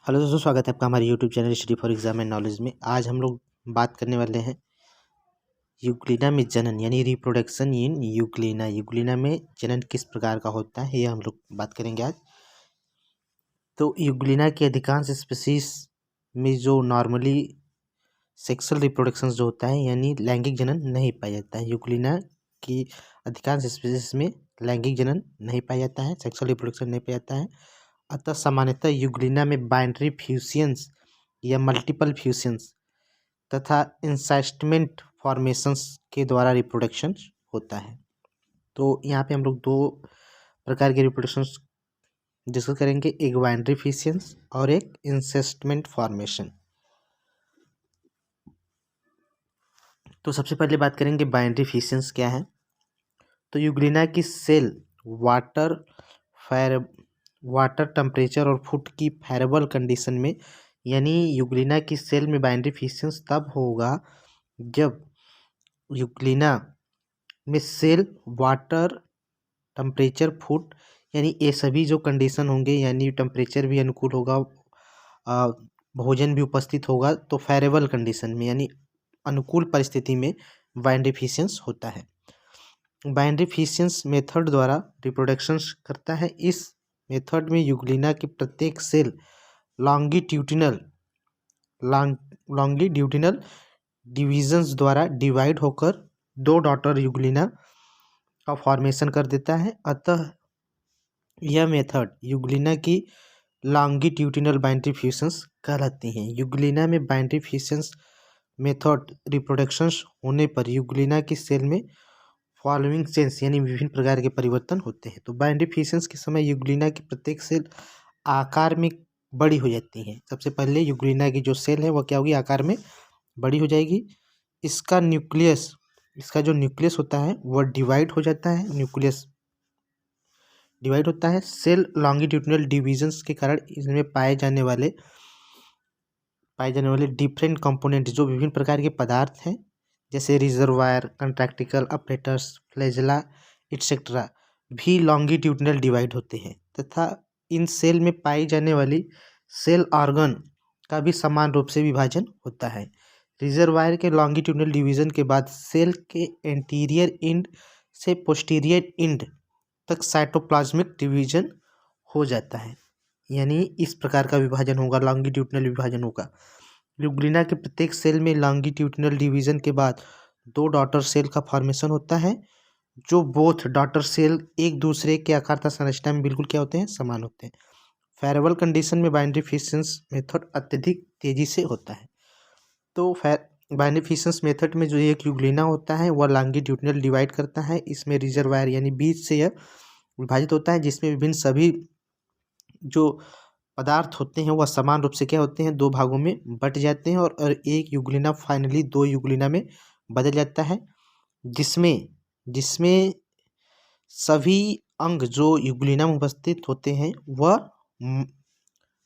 Hello दोस्तों, स्वागत है आपका हमारे YouTube channel study for exam and knowledge में। आज हम लोग बात करने वाले हैं यूग्लिना में जनन यानी रिप्रोडक्शन इन यूग्लिना। यूग्लिना में जनन किस प्रकार का होता है, ये हम लोग बात करेंगे आज। तो यूग्लिना के अधिकांश स्पीसीज में जो नॉर्मली सेक्सुअल रिप्रोडक्शन जो होता है यानी लैंगिक जनन नहीं पाया जाता है। यूग्लिना की अधिकांश स्पीसीज में लैंगिक जनन नहीं पाया जाता है, सेक्सुअल रिप्रोडक्शन नहीं पाया जाता है। अतः सामान्यतः यूग्लिना में बाइनरी फ्यूजन्स या मल्टीपल फ्यूजन्स तथा इंसाइस्टमेंट फॉर्मेशंस के द्वारा रिप्रोडक्शन होता है। तो यहाँ पे हम लोग दो प्रकार के रिप्रोडक्शन डिस्कस करेंगे, एक बाइनरी फ्यूजन्स और एक इंसाइस्टमेंट फॉर्मेशन। तो सबसे पहले बात करेंगे बाइनरी फ्यूजन्स क्या है। तो यूग्लिना की सेल वाटर टेम्परेचर और फूड की फेरेबल कंडीशन में, यानी यूग्लिना की सेल में बाइनरी फ्यूजन्स तब होगा जब यूग्लिना में सेल वाटर टेम्परेचर फूड यानी ये सभी जो कंडीशन होंगे, यानी टेम्परेचर भी अनुकूल होगा, भोजन भी उपस्थित होगा, तो फेरेबल कंडीशन में यानी अनुकूल परिस्थिति में बाइनरी फ्यूजन्स होता है। बाइनरी फ्यूजन्स मेथड द्वारा रिप्रोडक्शन करता है। इस मेथड में यूग्लिना की प्रत्येक सेल लॉन्गिट्यूडिनल डिविजन्स द्वारा डिवाइड होकर दो डॉटर यूग्लिना का फॉर्मेशन कर देता है। अतः यह मेथड यूग्लिना की लॉन्गिट्यूडिनल बाइनरी फ्यूजन्स कहलाती हैं। यूग्लिना में बाइनरी फ्यूजन्स मेथड रिप्रोडक्शंस होने पर यूग्लिना की सेल में फॉलोइंग चेंज यानी विभिन्न प्रकार के परिवर्तन होते हैं। तो बाइनरी फ्यूजन्स के समय यूग्लिना की प्रत्येक सेल आकार में बड़ी हो जाती है। सबसे पहले यूग्लिना की जो सेल है वह क्या होगी, आकार में बड़ी हो जाएगी। इसका जो न्यूक्लियस होता है वह डिवाइड हो जाता है, न्यूक्लियस डिवाइड होता है। सेल लॉन्गिट्यूडिनल डिविजन्स के कारण इसमें पाए जाने वाले डिफरेंट कंपोनेंट जो विभिन्न प्रकार के पदार्थ हैं, जैसे रिजर्वायर, कंट्रैक्टिकल अपरेटस, फ्लैजेला एटसेट्रा भी लॉन्गिट्यूडिनल डिवाइड होते हैं तथा इन सेल में पाई जाने वाली सेल ऑर्गन का भी समान रूप से विभाजन होता है। रिजर्वायर के लॉन्गिट्यूडिनल डिवीजन के बाद सेल के एंटीरियर एंड से पोस्टीरियर एंड तक साइटोप्लाज्मिक डिवीजन हो जाता है, यानी इस प्रकार का विभाजन होगा, लॉन्गिट्यूडिनल विभाजन होगा। यूग्लिना के प्रत्येक सेल में लॉन्गिट्यूडिनल डिवीजन के बाद दो डॉटर सेल का फॉर्मेशन होता है, जो बोथ डॉटर सेल एक दूसरे के आकार तथा संरचना में बिल्कुल क्या होते हैं, समान होते हैं। फेरेबल कंडीशन में बाइनरी फ्यूजन्स मेथड अत्यधिक तेजी से होता है। तो बाइनरी फ्यूजन्स मेथड में जो एक यूग्लिना होता है वह लॉन्गिट्यूडिनल डिवाइड करता है। इसमें रिजर्वायर यानी बीज से यह विभाजित होता है, जिसमें विभिन्न सभी जो पदार्थ होते हैं वह समान रूप से क्या होते हैं, दो भागों में बट जाते हैं और एक यूग्लिना फाइनली दो यूग्लिना में बदल जाता है, जिसमें सभी अंग जो यूग्लिना में उपस्थित होते हैं वह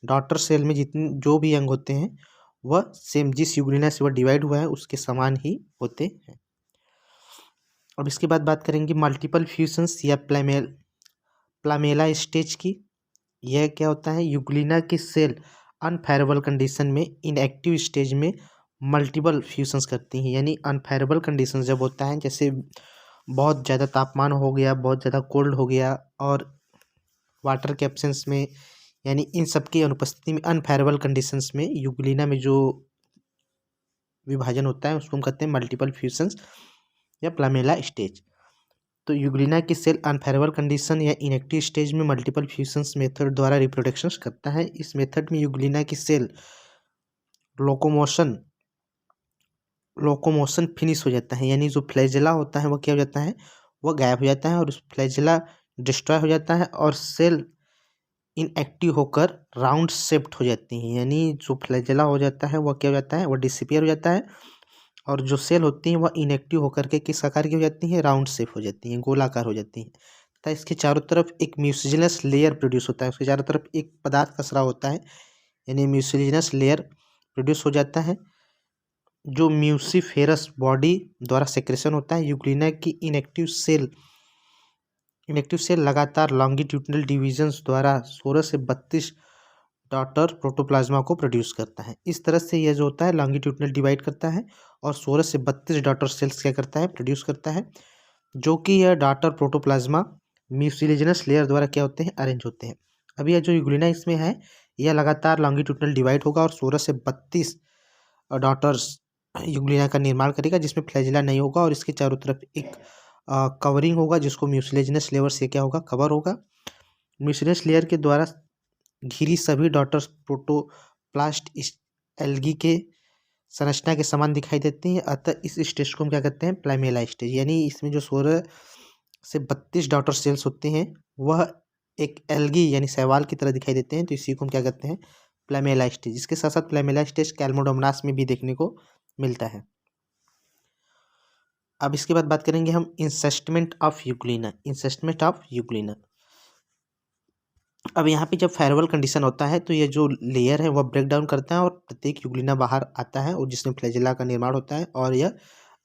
डॉटर सेल में जितने जो भी अंग होते हैं वह सेम जिस यूग्लिना से वह डिवाइड हुआ है उसके समान ही होते हैं। अब इसके बाद बात करेंगे मल्टीपल फ्यूजन्स या प्लामेला स्टेज की। यह क्या होता है, यूग्लिना की सेल अनफेरेबल कंडीशन में इनएक्टिव स्टेज में मल्टीपल फ्यूजन्स करती हैं। यानी अनफेरेबल कंडीशन जब होता है, जैसे बहुत ज़्यादा तापमान हो गया, बहुत ज़्यादा कोल्ड हो गया और वाटर के एब्सेंस में, यानी इन सब की अनुपस्थिति में अनफेरेबल कंडीशंस में यूग्लिना में जो विभाजन होता है उसको हम कहते हैं मल्टीपल फ्यूजन्स या प्लामेला स्टेज। तो यूग्लिना की सेल अनफेरेबल कंडीशन या इनएक्टिव स्टेज में मल्टीपल फ्यूजन्स मेथड द्वारा रिप्रोडक्शन करता है। इस मेथड में यूग्लिना की सेल लोकोमोशन फिनिश हो जाता है, यानी जो फ्लैजेला होता है वह क्या हो जाता है, वह गायब हो जाता है और उस फ्लैजेला डिस्ट्रॉय हो जाता है और सेल इनएक्टिव होकर राउंड शेप्ड हो जाती हैं। यानी जो फ्लैजेला हो जाता है वह क्या हो जाता है, वह डिसअपियर हो जाता है और जो सेल होती हैं वह इनएक्टिव होकर के किस आकार की हो जाती हैं, राउंड शेप हो जाती हैं, गोलाकार हो जाती हैं तथा इसके चारों तरफ एक म्यूसिजिनस लेयर प्रोड्यूस होता है। उसके चारों तरफ एक पदार्थ का स्राव होता है, यानी म्यूसिजिनस लेयर प्रोड्यूस हो जाता है, जो म्यूसिफेरस बॉडी द्वारा सेक्रेशन होता है। यूग्लिना की इनएक्टिव सेल लगातार लॉन्गिट्यूडिनल डिविजन्स द्वारा 16 से 32 डॉटर प्रोटोप्लाज्मा को प्रोड्यूस करता है। इस तरह से यह जो होता है लॉन्गिट्यूडनल डिवाइड करता है और 16 से 32 डॉटर सेल्स क्या करता है, प्रोड्यूस करता है, जो कि यह डॉटर प्रोटोप्लाज्मा म्यूसिलेजिनस लेयर द्वारा क्या होते हैं, अरेंज होते हैं। अब यह जो यूग्लिना इसमें है यह लगातार लॉन्गिट्यूडनल डिवाइड होगा और 16 से 32 डॉटर्स यूग्लिना का निर्माण करेगा, जिसमें फ्लैजिला नहीं होगा और इसके चारों तरफ एक कवरिंग होगा जिसको म्यूसिलेजिनस लेयर से क्या होगा, कवर होगा। म्यूसिलेजिनस लेयर के द्वारा घिरी सभी डॉटर्स प्रोटोप्लास्ट इस एल्गी के संरचना के समान दिखाई देती हैं। अतः इस स्टेज को हम क्या कहते हैं, प्लामेला स्टेज। यानी इसमें जो 16 से 32 डॉटर सेल्स होते हैं वह एक एल्गी यानी शैवाल की तरह दिखाई देते हैं, तो इसी को हम क्या कहते हैं, प्लामेला स्टेज। इसके साथ साथ प्लामेला स्टेज कैल्मोडोमोनास में भी देखने को मिलता है। अब इसके बाद बात करेंगे हम इंसेस्टमेंट ऑफ यूग्लिना। इंसेस्टमेंट ऑफ यूग्लिना, अब यहाँ पे जब फेयरवेल कंडीशन होता है तो ये जो लेयर है वह ब्रेक डाउन करता है और प्रत्येक यूग्लिना बाहर आता है और जिसमें फ्लैजिला का निर्माण होता है और यह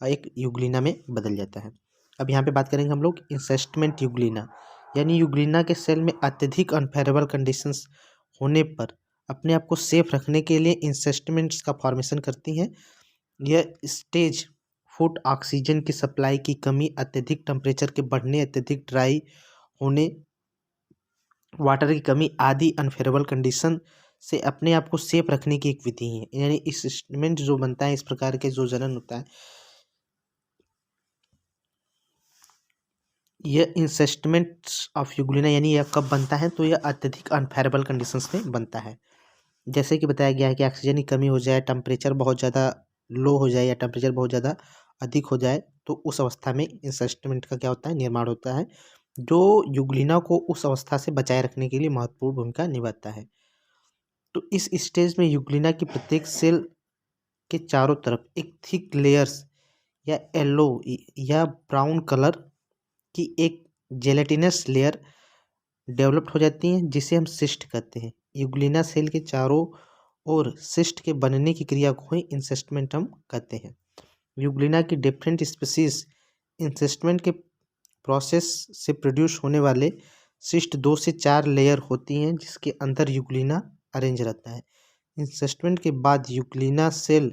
एक यूग्लिना में बदल जाता है। अब यहाँ पे बात करेंगे हम लोग इंसेस्टमेंट यूग्लिना, यानी यूग्लिना के सेल में अत्यधिक अनफेयरेबल कंडीशंस होने पर अपने आप को सेफ रखने के लिए इंसेस्टमेंट्स का फॉर्मेशन करती हैं। यह स्टेज फूड ऑक्सीजन की सप्लाई की कमी, अत्यधिक टेम्परेचर के बढ़ने, अत्यधिक ड्राई होने, वाटर की कमी आदि अनफेयरेबल कंडीशन से अपने आप को सेफ रखने की एक विधि है। यानी इस इंस्ट्रूमेंट जो बनता है, इस प्रकार के जो जनन होता है, यह इंसेस्टमेंट्स ऑफ यूग्लिना यानी यह कब बनता है, तो यह अत्यधिक अनफेयरेबल कंडीशंस में बनता है। जैसे कि बताया गया है कि ऑक्सीजन की कमी हो जाए, टेम्परेचर बहुत ज़्यादा लो हो जाए या टेम्परेचर बहुत ज़्यादा अधिक हो जाए, तो उस अवस्था में इंसेस्टमेंट का क्या होता है, निर्माण होता है, जो यूग्लिना को उस अवस्था से बचाए रखने के लिए महत्वपूर्ण भूमिका निभाता है। तो इस स्टेज में यूग्लिना की प्रत्येक सेल के चारों तरफ एक थिक लेयर्स या येलो या ब्राउन कलर की एक जेलेटिनस लेयर डेवलप्ड हो जाती है, जिसे हम सिस्ट कहते हैं। यूग्लिना सेल के चारों ओर सिस्ट के बनने की क्रिया को ही इंसेस्टमेंट हम कहते हैं। यूग्लिना की डिफरेंट स्पीसीज इंसेस्टमेंट के प्रोसेस से प्रोड्यूस होने वाले सिस्ट 2 से 4 लेयर होती हैं, जिसके अंदर यूग्लिना अरेंज रहता है। इंसेस्टमेंट के बाद यूग्लिना सेल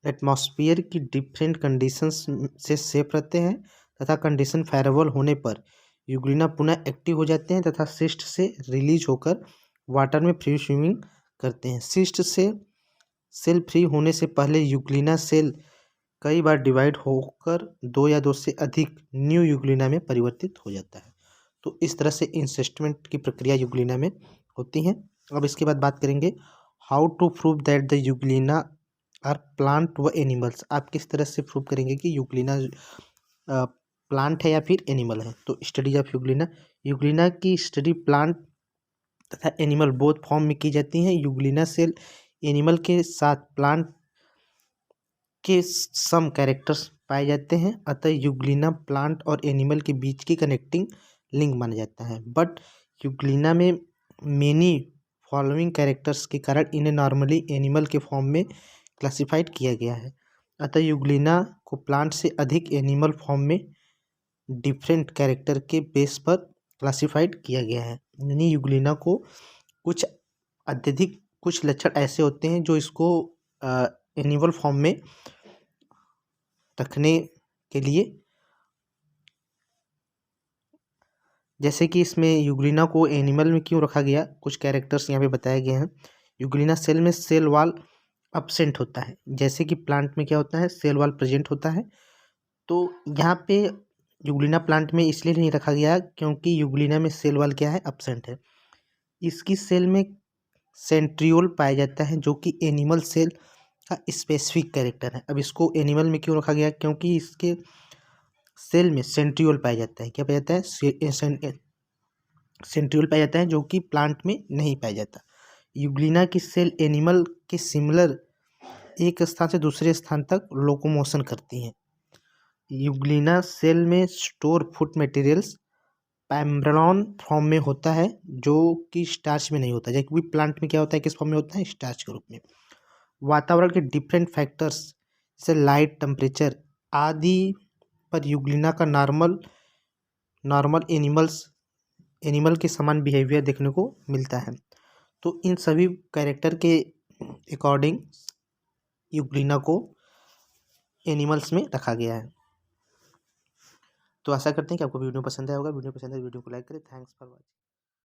एटमॉस्फेयर की डिफरेंट कंडीशंस से सेफ रहते हैं तथा कंडीशन फेवरेबल होने पर यूग्लिना पुनः एक्टिव हो जाते हैं तथा सिस्ट से रिलीज होकर वाटर में फ्री स्विमिंग करते हैं। सिस्ट से सेल फ्री होने से पहले यूग्लिना सेल कई बार डिवाइड होकर 2 या 2 से अधिक न्यू यूग्लिना में परिवर्तित हो जाता है। तो इस तरह से इंसेस्टमेंट की प्रक्रिया यूग्लिना में होती है। अब इसके बाद बात करेंगे how to prove that the euglena are plant व एनिमल्स। आप किस तरह से प्रूव करेंगे कि यूग्लिना प्लांट है या फिर एनिमल है। तो स्टडीज ऑफ यूग्लिना, यूग्लिना की स्टडी प्लांट तथा एनिमल बोथ फॉर्म में की जाती हैं। यूग्लिना सेल एनिमल के साथ प्लांट के सम कैरेक्टर्स पाए जाते हैं, अतः यूग्लिना प्लांट और एनिमल के बीच की कनेक्टिंग लिंक माना जाता है। बट यूग्लिना में मेनी फॉलोइंग कैरेक्टर्स के कारण इन्हें नॉर्मली एनिमल के फॉर्म में क्लासिफाइड किया गया है। अतः यूग्लिना को प्लांट से अधिक एनिमल फॉर्म में डिफरेंट कैरेक्टर के बेस पर क्लासिफाइड किया गया है। यानी यूग्लिना को कुछ अत्यधिक कुछ लक्षण ऐसे होते हैं जो इसको एनिमल फॉर्म में रखने के लिए, जैसे कि इसमें यूग्लिना को एनिमल में क्यों रखा गया, कुछ कैरेक्टर्स यहाँ पे बताए गए हैं। यूग्लिना सेल में सेल वॉल अब्सेंट होता है, जैसे कि प्लांट में क्या होता है, सेल वॉल प्रेजेंट होता है। तो यहाँ पे यूग्लिना प्लांट में इसलिए नहीं रखा गया क्योंकि यूग्लिना में सेल वॉल क्या है, अब्सेंट है। इसकी सेल में सेंट्रियोल पाया जाता है जो कि एनिमल सेल का स्पेसिफिक कैरेक्टर है। अब इसको एनिमल में क्यों रखा गया, क्योंकि इसके सेल में सेंट्रियोल पाया जाता है। क्या पाया जाता है, सेंट्रियोल पाया जाता है जो कि प्लांट में नहीं पाया जाता। यूग्लिना की सेल एनिमल के सिमिलर एक स्थान से दूसरे स्थान तक लोकोमोशन करती हैं। यूग्लिना सेल में स्टोर फूड मटेरियल्स पैम्ब्रॉन फॉर्म में होता है जो कि स्टार्च में नहीं होता, जबकि प्लांट में क्या होता है, किस फॉर्म में होता है, स्टार्च के रूप में। वातावरण के डिफरेंट फैक्टर्स जैसे लाइट, टेम्परेचर आदि पर यूग्लिना का नॉर्मल एनिमल के समान बिहेवियर देखने को मिलता है। तो इन सभी कैरेक्टर के अकॉर्डिंग यूग्लिना को एनिमल्स में रखा गया है। तो आशा करते हैं कि आपको वीडियो पसंद आया होगा। वीडियो पसंद आए वीडियो को लाइक करें। Thanks for watching.